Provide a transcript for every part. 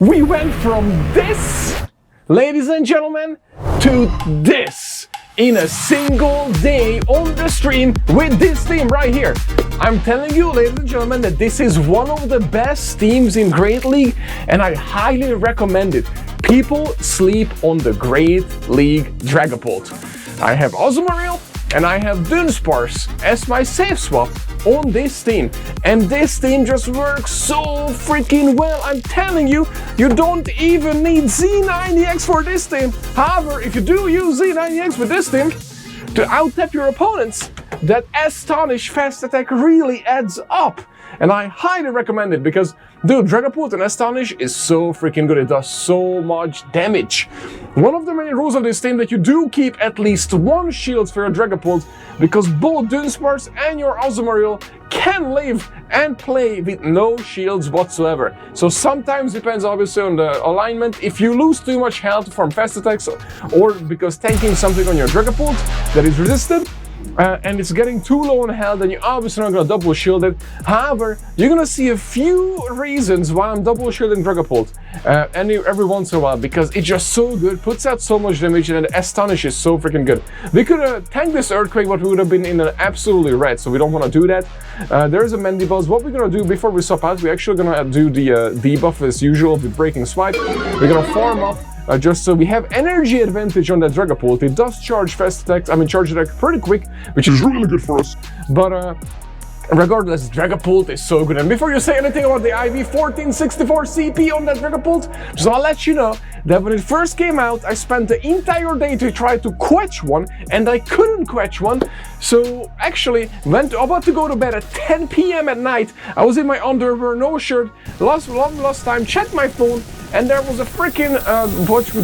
We went from this, ladies and gentlemen, to this in a single day on the stream with this team right here. I'm telling you, ladies and gentlemen, that this is one of the best teams in Great League, and I highly recommend it. People sleep on the Great League Dragapult. I have Azumarill and I have Dunsparce as my safe swap on this team, and this team just works so freaking well. I'm telling you, you don't even need Z90X for this team. However, if you do use Z90X with this team to out-tap your opponents, that Astonish fast attack really adds up, and I highly recommend it because, dude, Dragapult and Astonish is so freaking good. It does so much damage. One of the main rules of this team that you do keep at least one shield for your Dragapult, because both Dunsparce and your Azumarill can live and play with no shields whatsoever. So sometimes depends obviously on the alignment. If you lose too much health from fast attacks or because tanking something on your Dragapult that is resisted, and it's getting too low on health, then you're obviously not going to double shield it. However, you're going to see a few reasons why I'm double shielding Dragapult every once in a while, because it's just so good, puts out so much damage, and Astonish is so freaking good. We could tank this Earthquake, but we would have been in an absolutely red, so we don't want to do that. There's a Mandibuzz. What we're going to do before we swap out, we're actually going to do the debuff as usual with Breaking Swipe. We're going to farm up just so we have energy advantage on that Dragapult. It does charge charge attack pretty quick, which is really good for us. But regardless, Dragapult is so good. And before you say anything about the IV 1464 CP on that Dragapult, just I'll let you know that when it first came out, I spent the entire day to try to quetch one, and I couldn't quetch one. So actually, about to go to bed at 10 p.m. at night. I was in my underwear, no shirt, lost time, checked my phone, and there was a freaking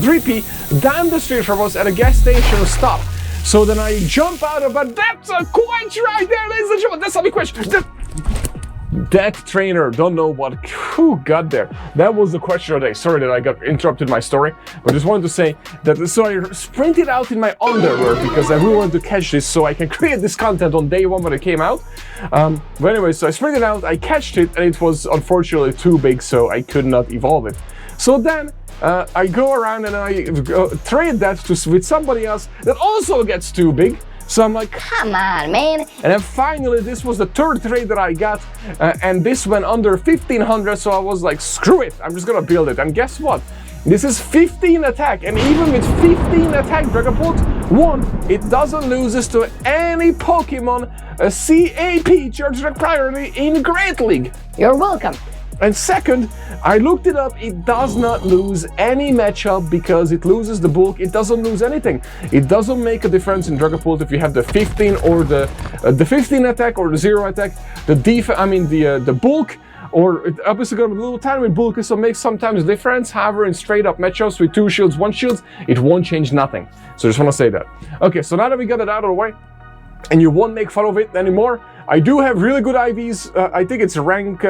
Drippy down the street from us at a gas station stop. So then I jump out of it. That's a Quatch right there, ladies and gentlemen. That's how we Quatch. That trainer, don't know what who got there. That was the question of the day. Sorry that I got interrupted my story, but just wanted to say that. So I sprinted out in my underwear because I really wanted to catch this so I can create this content on day one when it came out. But anyway, so I sprinted out, I catched it, and it was unfortunately too big, so I could not evolve it. So then I go around and I trade that with somebody else that also gets too big. So I'm like, come on, man. And then finally, this was the third trade that I got, and this went under 1500, so I was like, screw it, I'm just gonna build it. And guess what? This is 15 attack, and even with 15 attack, Dragapult, one, it doesn't lose this to any Pokemon CAP, Charge Attack Priority, in Great League. You're welcome. And second, I looked it up, it does not lose any matchup because it loses the bulk, it doesn't lose anything. It doesn't make a difference in Dragapult if you have the 15 or the 15 attack or the 0 attack. The bulk, or it obviously got a little tiny bulk, so it makes sometimes difference. However, in straight up matchups with 2 shields, 1 shields, it won't change nothing. So I just want to say that. Okay, so now that we got it out of the way, and you won't make fun of it anymore, I do have really good IVs. I think it's rank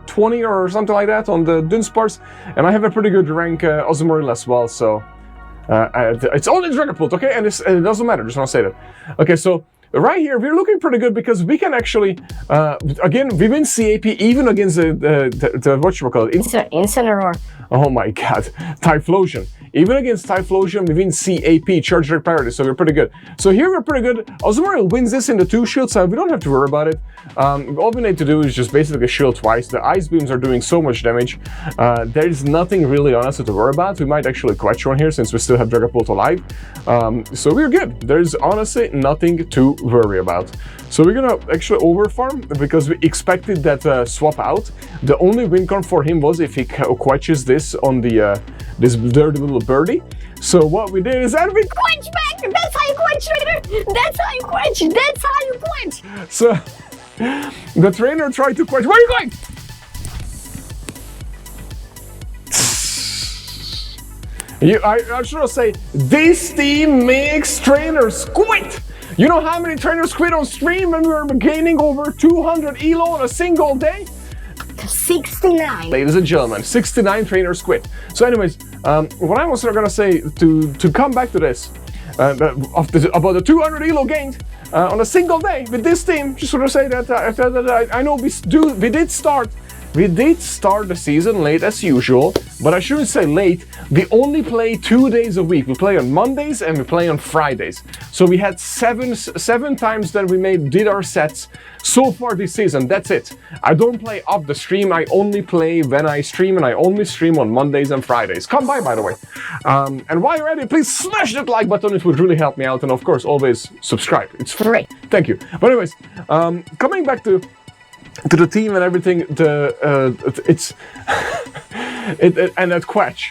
20 or something like that on the Dunsparce, and I have a pretty good rank Azumarill as well, so it's only Dragapult, okay? And it doesn't matter, just want to say that. Okay, so right here, we're looking pretty good because we can actually, again, we win CAP even against the whatchamacallit? Incineroar. Oh my god, Typhlosion. Even against Typhlosion, we win CAP, Charge Attack Priority, so we're pretty good. So here we're pretty good. Azumarill wins this in the 2 shield, so we don't have to worry about it. All we need to do is just basically shield twice. The Ice Beams are doing so much damage. There's nothing really honestly to worry about. We might actually Quatch one here since we still have Dragapult alive. So we're good. There's honestly nothing to worry about. So we're gonna actually overfarm because we expected that swap out. The only win con for him was if he Quatches this on the this dirty little birdie. So what we did is that we Quatch back! That's how you Quatch, trainer! That's how you Quatch! That's how you Quatch! So the trainer tried to Quatch. Where are you going? I should say, this team makes trainers quit! You know how many trainers quit on stream when we were gaining over 200 elo on a single day? 69. Ladies and gentlemen, 69 trainers quit. So anyways, what I was gonna say to come back to this, about the 200 elo gained on a single day with this team, just want to say that I know we did start the season late as usual, but I shouldn't say late. We only play 2 days a week. We play on Mondays and we play on Fridays. So we had seven times that we did our sets so far this season. That's it. I don't play off the stream. I only play when I stream, and I only stream on Mondays and Fridays. Come by the way. And while you're at it, please smash that like button. It would really help me out. And of course, always subscribe. It's free. Thank you. But anyways, coming back to the team and everything, and at Quatch,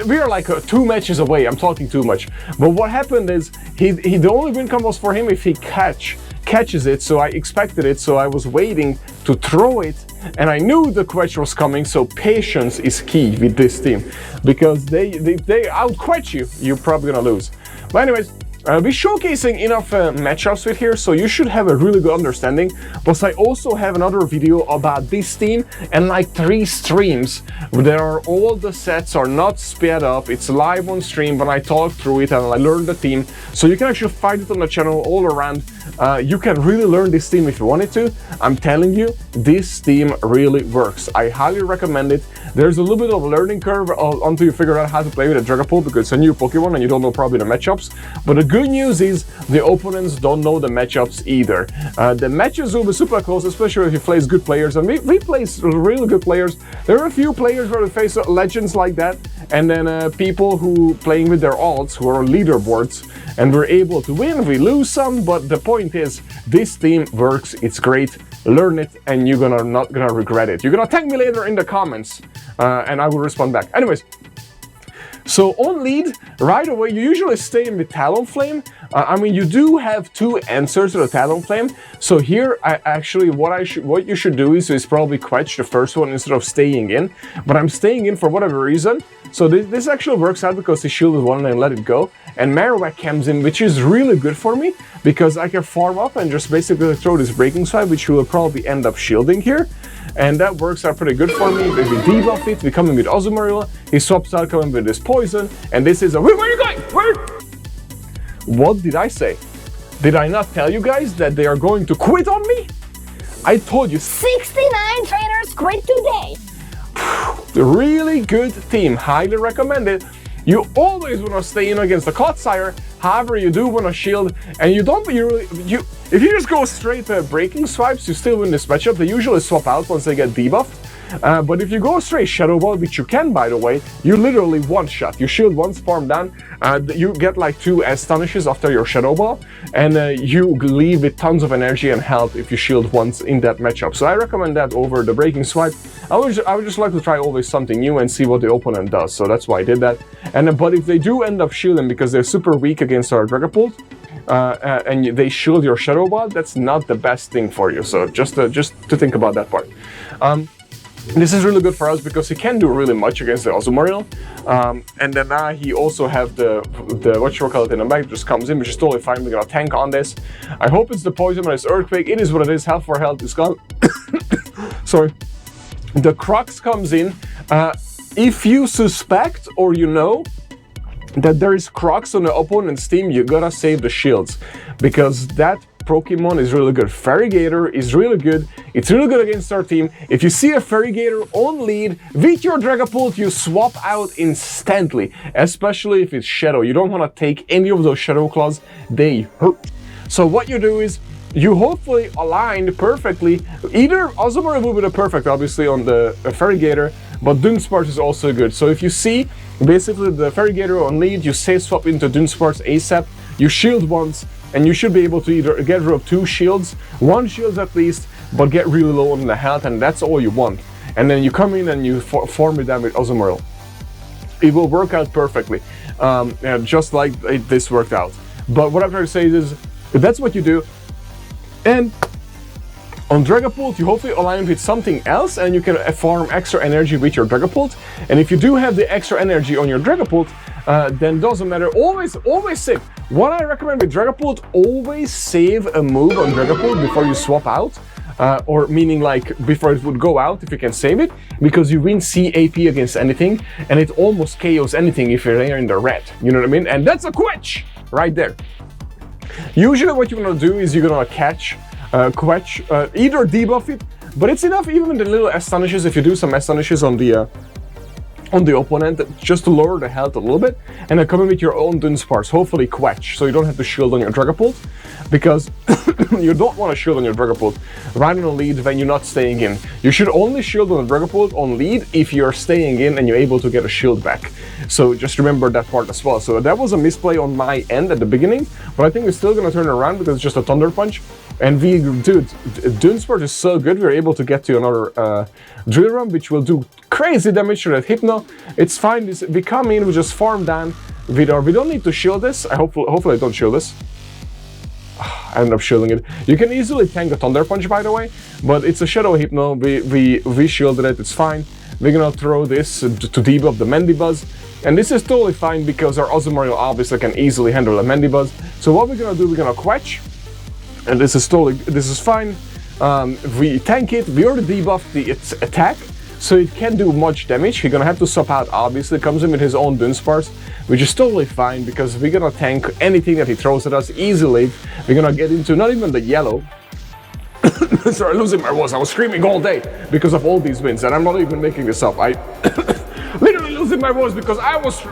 we are like 2 matches away. I'm talking too much. But what happened is the only win con was for him if he catches it. So I expected it. So I was waiting to throw it, and I knew the Quatch was coming. So patience is key with this team, because they out Quatch you. You're probably gonna lose. But anyways. We're showcasing enough matchups with here, so you should have a really good understanding. But I also have another video about this team and like 3 streams where all the sets are not sped up. It's live on stream when I talk through it and I learn the team. So you can actually find it on the channel all around. You can really learn this team if you wanted to. I'm telling you, this team really works. I highly recommend it. There's a little bit of a learning curve until you figure out how to play with a Dragapult, because it's a new Pokemon and you don't know probably the matchups. But the good news is the opponents don't know the matchups either. The matches will be super close, especially if you face good players. And we place really good players. There are a few players where we face legends like that, and then people who playing with their alts who are on leaderboards, and we're able to win. We lose some, but the point is this team works. It's great. Learn it, and you're not gonna regret it. You're gonna thank me later in the comments, and I will respond back. Anyways, so on lead, right away, you usually stay in with Talonflame. I mean, you do have 2 answers to the Talonflame. So here, what you should do is probably Quatch the first one instead of staying in. But I'm staying in for whatever reason. So this actually works out because he shielded one and let it go. And Marowak comes in, which is really good for me because I can farm up and just basically throw this Breaking Swipe, which will probably end up shielding here. And that works out pretty good for me. If we debuff it, we come in with Azumarill, he swaps out coming with this poison, and this is a... Where are you going? Where? What did I say? Did I not tell you guys that they are going to quit on me? I told you. 69 trainers quit today. Really good team, highly recommend it. You always want to stay in against the Clodsire. However, you do want to shield, and you don't if you just go straight to Breaking Swipes, you still win this matchup. They usually swap out once they get debuffed. But if you go straight Shadow Ball, which you can, by the way, you literally one-shot. You shield once, farm down, you get like 2 Astonishes after your Shadow Ball, and you leave with tons of energy and health if you shield once in that matchup. So I recommend that over the Breaking Swipe. I would just like to try always something new and see what the opponent does. So that's why I did that. And but if they do end up shielding because they're super weak against our Dragapult, and they shield your Shadow Ball, that's not the best thing for you. So just to think about that part. This is really good for us because he can do really much against the Azumarill. And then now he also have the whatchamacallit in the back, just comes in, which is totally fine. We're gonna tank on this. I hope it's the poison, but it's Earthquake. It is what it is. Health for health is gone. Sorry. The Crux comes in. If you suspect or you know that there is Crux on the opponent's team, you gotta save the shields, because that Pokemon is really good. Feraligatr is really good. It's really good against our team. If you see a Feraligatr on lead with your Dragapult, you swap out instantly, especially if it's Shadow. You don't want to take any of those Shadow Claws. They hurt. So what you do is you hopefully aligned perfectly. Either Azumarill will be the perfect, obviously, on the Feraligatr, but Dunsparce is also good. So if you see basically the Feraligatr on lead, you safe swap into Dunsparce ASAP, you shield once, and you should be able to either get rid of 2 shields, 1 shield at least, but get really low on the health, and that's all you want. And then you come in and you farm it down with Azumarill. It will work out perfectly, just like this worked out. But what I'm trying to say is, if that's what you do, and on Dragapult, you hopefully align with something else, and you can farm extra energy with your Dragapult. And if you do have the extra energy on your Dragapult, then doesn't matter. Always save. What I recommend with Dragapult, always save a move on Dragapult before you swap out. Or meaning like before it would go out, if you can save it, because you win CAP against anything, and it almost KOs anything if you're there in the red. You know what I mean? And that's a Quatch right there. Usually what you're gonna do is you're gonna catch Quatch, either debuff it, but it's enough even with the little Astonishes. If you do some Astonishes on the on the opponent just to lower the health a little bit, and then come in with your own Dunsparce, hopefully Quatch, so you don't have to shield on your Dragapult, because you don't want to shield on your Dragapult right on a lead when you're not staying in. You should only shield on the Dragapult on lead if you're staying in and you're able to get a shield back. So just remember that part as well. So that was a misplay on my end at the beginning, but I think we're still going to turn it around because it's just a Thunder Punch. And dude, Dunsparce is so good, we're able to get to another Drill Run, which will do crazy damage to that Hypno. It's fine, we come in, we just farm down with our, we don't need to shield this. Hopefully I don't shield this. I end up shielding it. You can easily tank a Thunder Punch, by the way, but it's a Shadow Hypno, we shielded it, it's fine. We're gonna throw this to debuff the Mandibuzz, and this is totally fine because our Azumarill obviously can easily handle the Mandibuzz. So what we're gonna do, we're gonna Quatch, and this is fine. We tank it, we already debuffed its attack, so it can't do much damage. He's gonna have to swap out, obviously, comes in with his own Dunsparce, which is totally fine because we're gonna tank anything that he throws at us easily. We're gonna get into not even the yellow. Sorry, losing my voice. I was screaming all day because of all these wins, and I'm not even making this up. I literally losing my voice because I was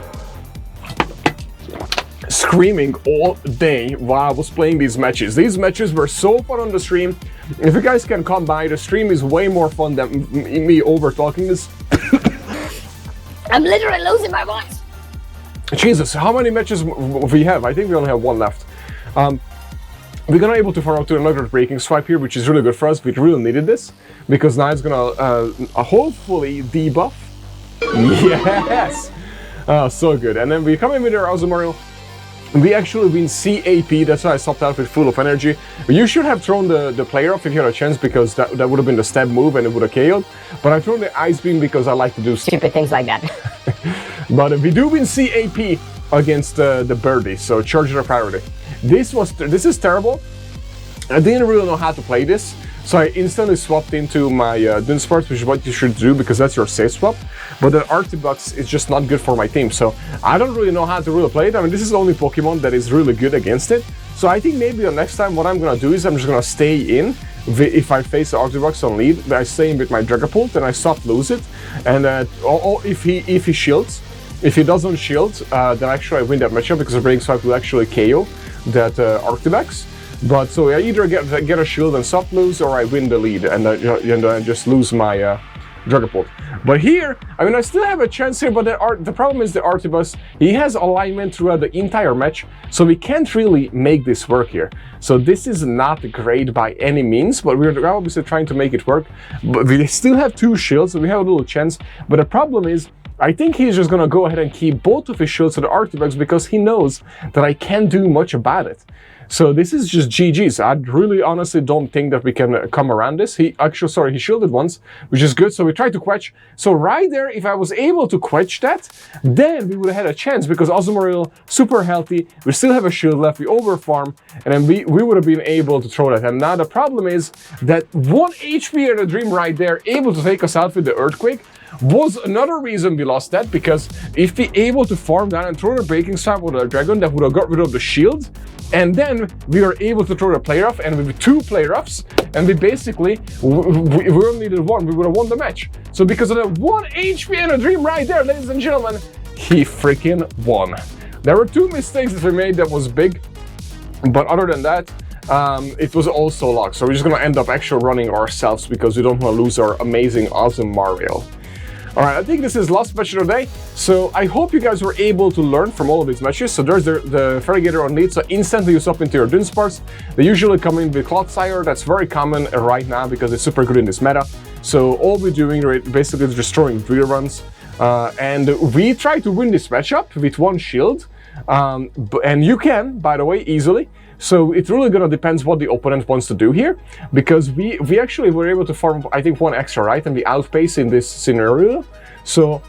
screaming all day while I was playing these matches. These matches were so fun on the stream. If you guys can come by, the stream is way more fun than me over talking this. I'm literally losing my voice. Jesus, how many matches we have? I think we only have one left. We're gonna able to farm up to another Breaking Swipe here, which is really good for us. We really needed this because now it's gonna hopefully debuff. Yes, so good. And then we come in with our Azumarill. We actually win CAP, that's why I stopped out with Full of Energy. You should have thrown the player off if you had a chance, because that would have been the stab move and it would have KO'd. But I thrown the Ice Beam because I like to do stupid things like that. But we do win CAP against the Birdie, so charge their priority. This is terrible. I didn't really know how to play this, so I instantly swapped into my Dunsparce, which is what you should do because that's your safe swap. But the Arctibax is just not good for my team, so I don't really know how to really play it. I mean, this is the only Pokemon that is really good against it. So I think maybe the next time what I'm gonna do is I'm just gonna stay in. If I face the Arctibax on lead, I stay in with my Dragapult and I soft lose it. And if he shields, if he doesn't shield, then actually I win that matchup because the Breaking Swipe will actually KO that Arctibax. But so I either get a shield and soft lose, or I win the lead and I just lose my Dragapult. But here, I mean, I still have a chance here, but the problem is the Arctibax, he has alignment throughout the entire match, so we can't really make this work here. So this is not great by any means, but we're obviously trying to make it work. But we still have 2 shields, so we have a little chance. But the problem is, I think he's just gonna go ahead and keep both of his shields to the Arctibax because he knows that I can't do much about it. So this is just GG's. I really honestly don't think that we can come around this. He shielded once, which is good. So we tried to Quatch. So right there, if I was able to Quatch that, then we would have had a chance because Azumarill, super healthy. We still have a shield left. We overfarm, and then we would have been able to throw that. And now the problem is that 1 HP in the Dream right there, able to take us out with the Earthquake, was another reason we lost that, because if we able to farm down and throw the Breaking Swipe with a Dragon, that would have got rid of the shield, and then we were able to throw the player off, and with 2 player offs, and we basically, we only needed 1, we would have won the match. So because of the 1 HP and a Dream right there, ladies and gentlemen, he freaking won. There were 2 mistakes that we made that was big, but other than that, it was also locked. So we're just gonna end up actually running ourselves because we don't want to lose our amazing Azumarill. Alright, I think this is last match of the day, so I hope you guys were able to learn from all of these matches. So there's the Feraligatr on lead, so instantly you swap into your Dunsparce. They usually come in with Clodsire, that's very common right now because it's super good in this meta. So all we're doing basically is destroying Drill Runs, and we try to win this matchup with 1 shield, and you can, by the way, easily. So it really gonna depends what the opponent wants to do here, because we actually were able to farm, I think, 1 extra, right? And we outpace in this scenario. So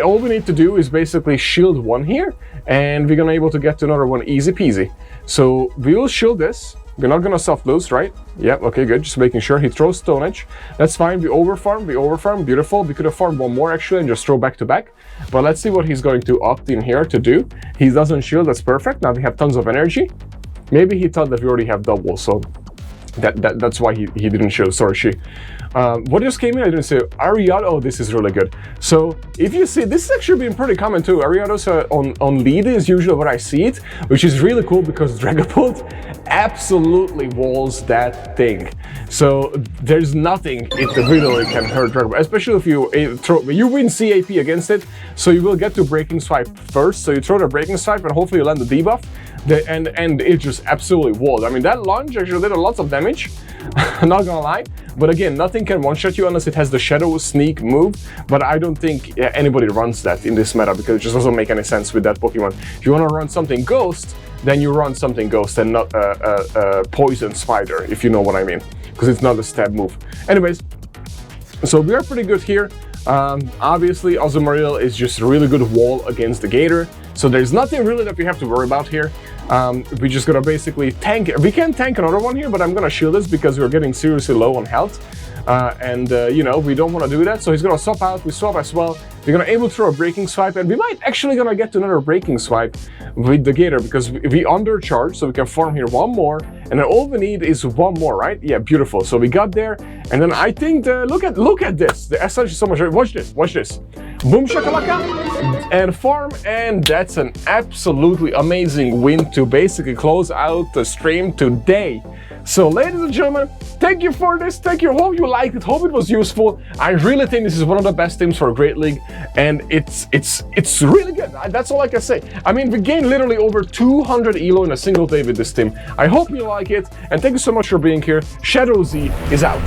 all we need to do is basically shield 1 here, and we're gonna able to get to another 1 easy peasy. So we will shield this. We're not gonna soft lose, right? Yeah, okay, good. Just making sure. He throws Stone Edge. That's fine. We overfarm, beautiful. We could have farmed 1 more actually and just throw back to back. But let's see what he's going to opt in here to do. He doesn't shield, that's perfect. Now we have tons of energy. Maybe he thought that we already have double, so that's why he didn't show, sorry, she. What just came in, I didn't say Ariados. Oh, this is really good. So if you see, this is actually been pretty common too. Ariados on lead is usually what I see it, which is really cool because Dragapult absolutely walls that thing. So there's nothing it really can hurt Dragapult, especially if you win CAP against it, so you will get to Breaking Swipe first. So you throw the Breaking Swipe and hopefully you land the debuff. And it just absolutely walled. I mean, that lunge actually did a lot of damage, I'm not gonna lie. But again, nothing can one-shot you unless it has the Shadow Sneak move. But I don't think anybody runs that in this meta because it just doesn't make any sense with that Pokemon. If you want to run something Ghost, then you run something Ghost and not Poison Spider, if you know what I mean, because it's not a stab move. Anyways, so we are pretty good here. Obviously, Azumarill is just a really good wall against the Gator. So there's nothing really that we have to worry about here. We just gotta basically tank it. We can tank another one here, but I'm gonna shield this because we're getting seriously low on health. You know, we don't want to do that. So he's gonna swap out, we swap as well. We're gonna able to throw a Breaking Swipe, and we might actually gonna get to another Breaking Swipe with the Gator because we undercharge, so we can farm here one more, and then all we need is one more, right? Yeah, beautiful. So we got there, and then I think look at this. The SH is so much. Watch this. Boom shakalaka, and farm, and that's an absolutely amazing win to basically close out the stream today. So, ladies and gentlemen, thank you for this. Thank you. Hope you liked it. Hope it was useful. I really think this is one of the best teams for a Great League, and it's really good. That's all I can say. I mean, we gained literally over 200 elo in a single day with this team. I hope you like it, and thank you so much for being here. Shadow Z is out.